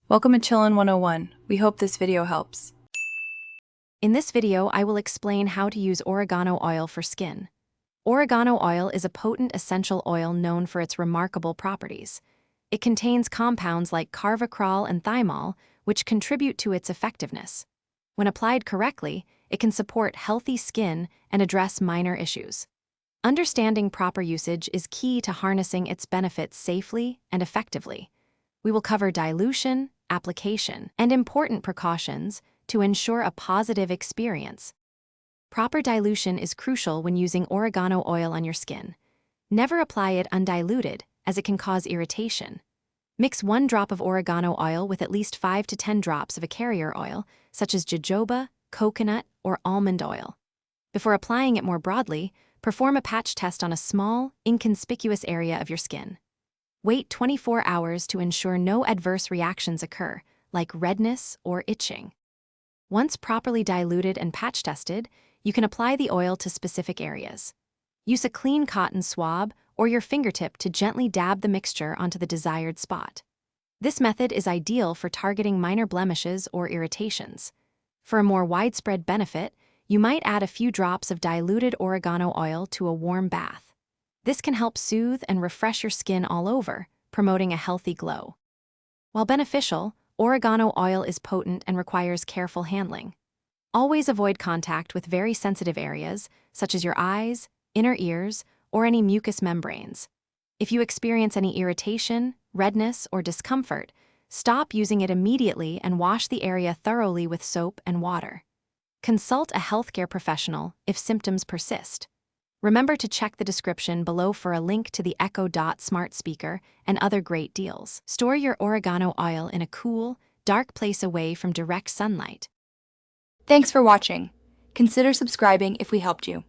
Welcome to Chillin' 101. We hope this video helps. In this video, I will explain how to use oregano oil for skin. Oregano oil is a potent essential oil known for its remarkable properties. It contains compounds like carvacrol and thymol, which contribute to its effectiveness. When applied correctly, it can support healthy skin and address minor issues. Understanding proper usage is key to harnessing its benefits safely and effectively. We will cover dilution, application, and important precautions to ensure a positive experience. Proper dilution is crucial when using oregano oil on your skin. Never apply it undiluted, as it can cause irritation. Mix 1 drop of oregano oil with at least 5 to 10 drops of a carrier oil, such as jojoba, coconut, or almond oil. Before applying it more broadly, perform a patch test on a small, inconspicuous area of your skin. Wait 24 hours to ensure no adverse reactions occur, like redness or itching. Once properly diluted and patch tested, you can apply the oil to specific areas. Use a clean cotton swab or your fingertip to gently dab the mixture onto the desired spot. This method is ideal for targeting minor blemishes or irritations. For a more widespread benefit, you might add a few drops of diluted oregano oil to a warm bath. This can help soothe and refresh your skin all over, promoting a healthy glow. While beneficial, oregano oil is potent and requires careful handling. Always avoid contact with very sensitive areas, such as your eyes, inner ears, or any mucous membranes. If you experience any irritation, redness, or discomfort, stop using it immediately and wash the area thoroughly with soap and water. Consult a healthcare professional if symptoms persist. Remember to check the description below for a link to the Echo Dot smart speaker and other great deals. Store your oregano oil in a cool, dark place away from direct sunlight. Thanks for watching. Consider subscribing if we helped you.